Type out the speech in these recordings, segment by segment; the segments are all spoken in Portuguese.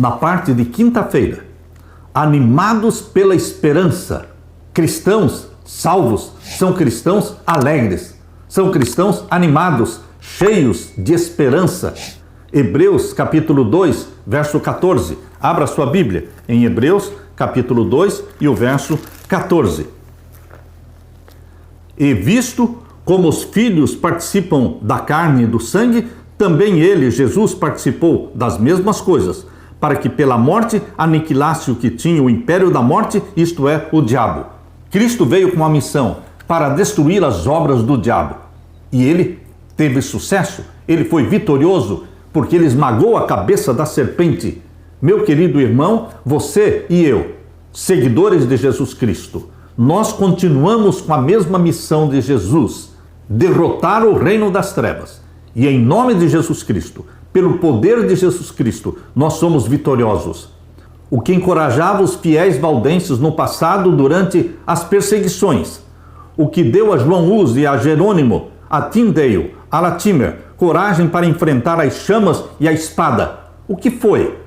na parte de quinta-feira, animados pela esperança. Cristãos salvos são cristãos alegres, são cristãos animados, cheios de esperança. Hebreus capítulo 2, verso 14. Abra sua Bíblia em Hebreus capítulo 2 e o verso 14. E visto como os filhos participam da carne e do sangue, também ele, Jesus, participou das mesmas coisas, para que pela morte aniquilasse o que tinha o império da morte, isto é, o diabo. Cristo veio com uma missão para destruir as obras do diabo. E ele teve sucesso, ele foi vitorioso, porque ele esmagou a cabeça da serpente. Meu querido irmão, você e eu, seguidores de Jesus Cristo, nós continuamos com a mesma missão de Jesus, derrotar o reino das trevas. E em nome de Jesus Cristo, pelo poder de Jesus Cristo, nós somos vitoriosos. O que encorajava os fiéis valdenses no passado durante as perseguições, o que deu a João Hus e a Jerônimo, a Tyndale, a Latimer, coragem para enfrentar as chamas e a espada. O que foi?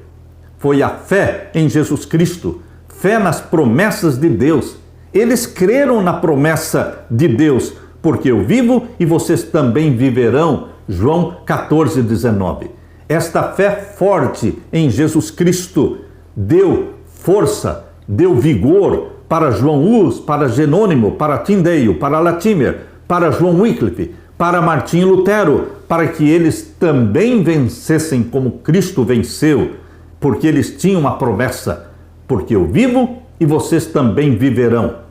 Foi a fé em Jesus Cristo, fé nas promessas de Deus. Eles creram na promessa de Deus, porque eu vivo e vocês também viverão. João 14, 19. Esta fé forte em Jesus Cristo deu força, deu vigor para João Hus, para Jerônimo, para Tyndale, para Latimer, para João Wycliffe, para Martinho Lutero, para que eles também vencessem como Cristo venceu, porque eles tinham uma promessa, porque eu vivo e vocês também viverão.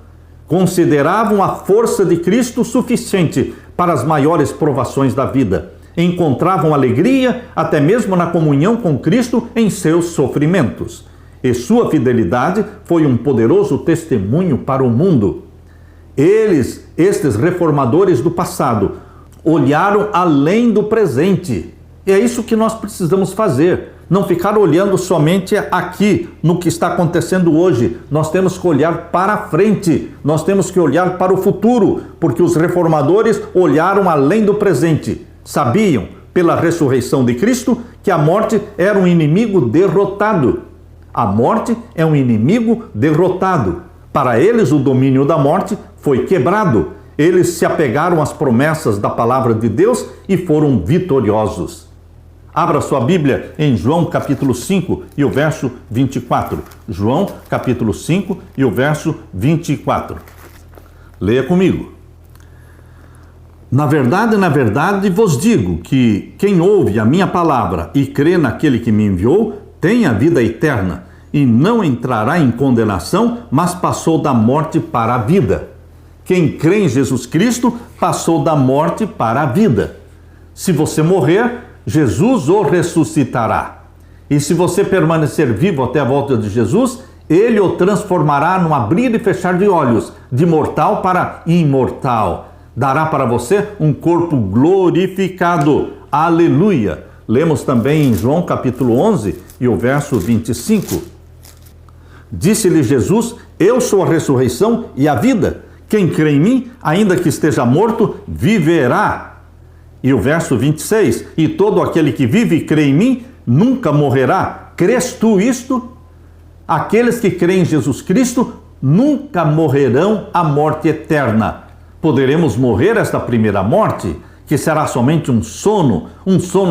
Consideravam a força de Cristo suficiente para as maiores provações da vida. Encontravam alegria até mesmo na comunhão com Cristo em seus sofrimentos. E sua fidelidade foi um poderoso testemunho para o mundo. Estes reformadores do passado, olharam além do presente. E é isso que nós precisamos fazer. Não ficar olhando somente aqui, no que está acontecendo hoje. Nós temos que olhar para frente. Nós temos que olhar para o futuro, porque os reformadores olharam além do presente. Sabiam, pela ressurreição de Cristo, que a morte era um inimigo derrotado. A morte é um inimigo derrotado. Para eles, o domínio da morte foi quebrado. Eles se apegaram às promessas da palavra de Deus e foram vitoriosos. Abra sua Bíblia em João capítulo 5 e o verso 24. João capítulo 5 e o verso 24. Leia comigo. Na verdade vos digo que quem ouve a minha palavra e crê naquele que me enviou, tem a vida eterna e não entrará em condenação, mas passou da morte para a vida. Quem crê em Jesus Cristo passou da morte para a vida. Se você morrer, Jesus o ressuscitará. E se você permanecer vivo até a volta de Jesus, ele o transformará num abrir e fechar de olhos, de mortal para imortal. Dará para você um corpo glorificado. Aleluia! Lemos também em João capítulo 11 e o verso 25. Disse-lhe Jesus: eu sou a ressurreição e a vida. Quem crê em mim, ainda que esteja morto, viverá. E o verso 26, e todo aquele que vive e crê em mim, nunca morrerá. Crês tu isto? Aqueles que creem em Jesus Cristo nunca morrerão a morte eterna. Poderemos morrer esta primeira morte, que será somente um sono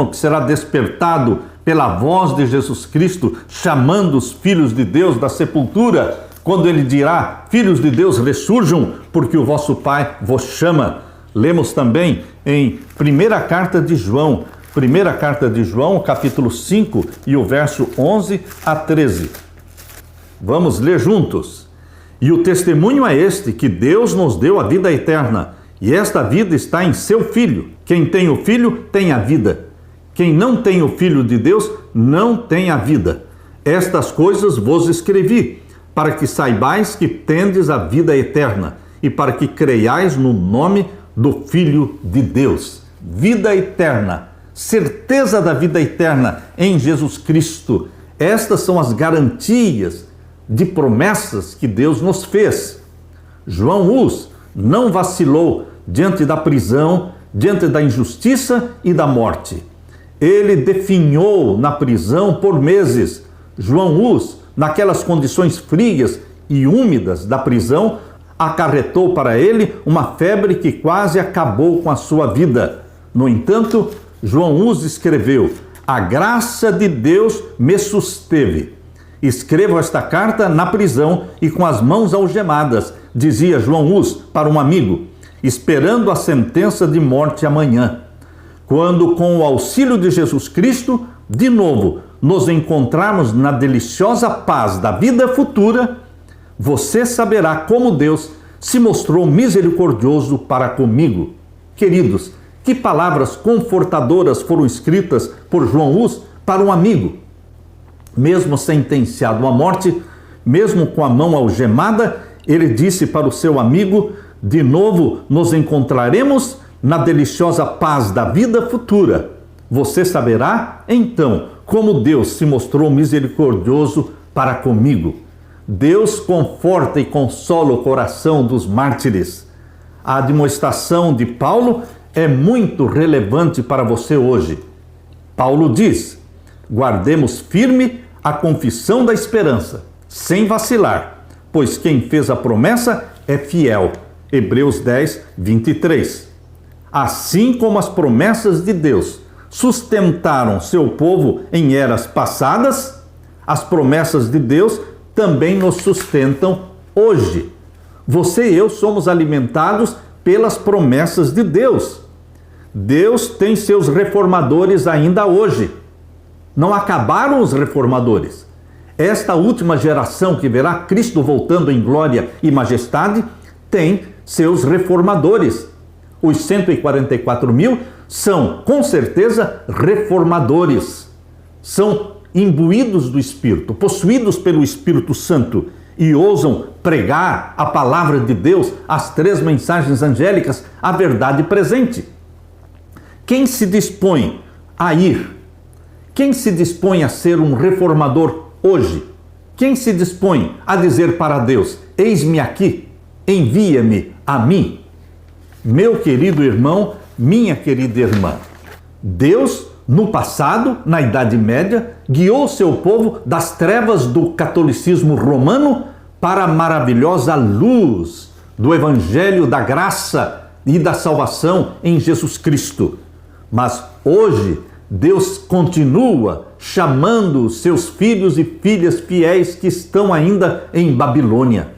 que será despertado pela voz de Jesus Cristo, chamando os filhos de Deus da sepultura, quando ele dirá: filhos de Deus, ressurjam, porque o vosso Pai vos chama. Lemos também em primeira carta de João, capítulo 5 e o verso 11 a 13. Vamos ler juntos. E o testemunho é este, que Deus nos deu a vida eterna, e esta vida está em seu Filho. Quem tem o Filho tem a vida. Quem não tem o Filho de Deus não tem a vida. Estas coisas vos escrevi, para que saibais que tendes a vida eterna, e para que creiais no nome do Filho de Deus. Vida eterna, certeza da vida eterna em Jesus Cristo. Estas são as garantias de promessas que Deus nos fez. João Hus não vacilou diante da prisão, diante da injustiça e da morte. Ele definhou na prisão por meses. João Hus, naquelas condições frias e úmidas da prisão, acarretou para ele uma febre que quase acabou com a sua vida. No entanto, João Hus escreveu: "A graça de Deus me susteve. Escrevo esta carta na prisão e com as mãos algemadas", dizia João Hus para um amigo, "esperando a sentença de morte amanhã. Quando, com o auxílio de Jesus Cristo, de novo nos encontrarmos na deliciosa paz da vida futura, você saberá como Deus se mostrou misericordioso para comigo." Queridos, que palavras confortadoras foram escritas por João Hus para um amigo. Mesmo sentenciado à morte, mesmo com a mão algemada, ele disse para o seu amigo: "De novo nos encontraremos na deliciosa paz da vida futura. Você saberá, então, como Deus se mostrou misericordioso para comigo." Deus conforta e consola o coração dos mártires. A admoestação de Paulo é muito relevante para você hoje. Paulo diz: "Guardemos firme a confissão da esperança, sem vacilar, pois quem fez a promessa é fiel." Hebreus 10, 23. Assim como as promessas de Deus sustentaram seu povo em eras passadas, as promessas de Deus também nos sustentam hoje. Você e eu somos alimentados pelas promessas de Deus. Deus tem seus reformadores ainda hoje. Não acabaram os reformadores. Esta última geração que verá Cristo voltando em glória e majestade tem seus reformadores. Os 144 mil são, com certeza, reformadores. São imbuídos do Espírito, possuídos pelo Espírito Santo e ousam pregar a palavra de Deus, as 3 mensagens angélicas, a verdade presente. Quem se dispõe a ir? Quem se dispõe a ser um reformador hoje? Quem se dispõe a dizer para Deus: "Eis-me aqui, envia-me a mim"? Meu querido irmão, minha querida irmã, Deus, no passado, na Idade Média, guiou seu povo das trevas do catolicismo romano para a maravilhosa luz do Evangelho da graça e da salvação em Jesus Cristo. Mas hoje, Deus continua chamando os seus filhos e filhas fiéis que estão ainda em Babilônia.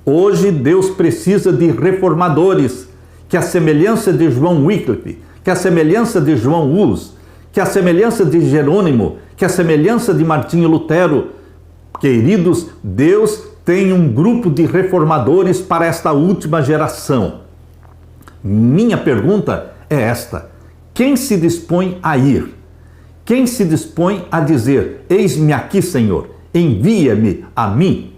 Hoje, Deus precisa de reformadores, que a semelhança de João Wycliffe, que a semelhança de João Hus, que a semelhança de Jerônimo, que a semelhança de Martinho Lutero. Queridos, Deus tem um grupo de reformadores para esta última geração. Minha pergunta é esta: quem se dispõe a ir? Quem se dispõe a dizer: "Eis-me aqui, Senhor, envia-me a mim"?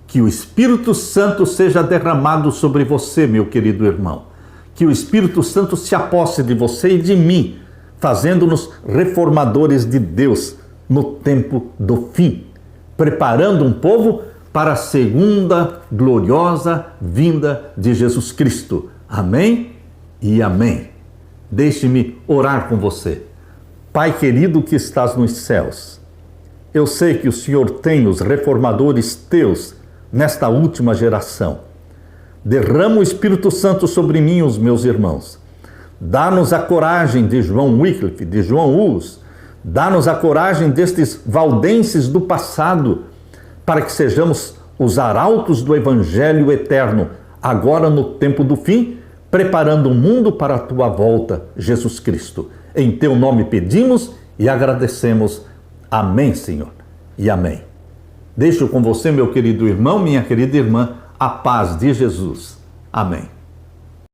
Que o Espírito Santo seja derramado sobre você, meu querido irmão. Que o Espírito Santo se aposse de você e de mim, fazendo-nos reformadores de Deus no tempo do fim, preparando um povo para a segunda gloriosa vinda de Jesus Cristo. Amém e amém. Deixe-me orar com você. Pai querido que estás nos céus, eu sei que o Senhor tem os reformadores teus nesta última geração. Derrama o Espírito Santo sobre mim e os meus irmãos. Dá-nos a coragem de João Wycliffe, de João Hus. Dá-nos a coragem destes valdenses do passado, para que sejamos os arautos do Evangelho eterno, agora no tempo do fim, preparando o mundo para a tua volta, Jesus Cristo. Em teu nome pedimos e agradecemos. Amém, Senhor, e amém. Deixo com você, meu querido irmão, minha querida irmã, a paz de Jesus. Amém.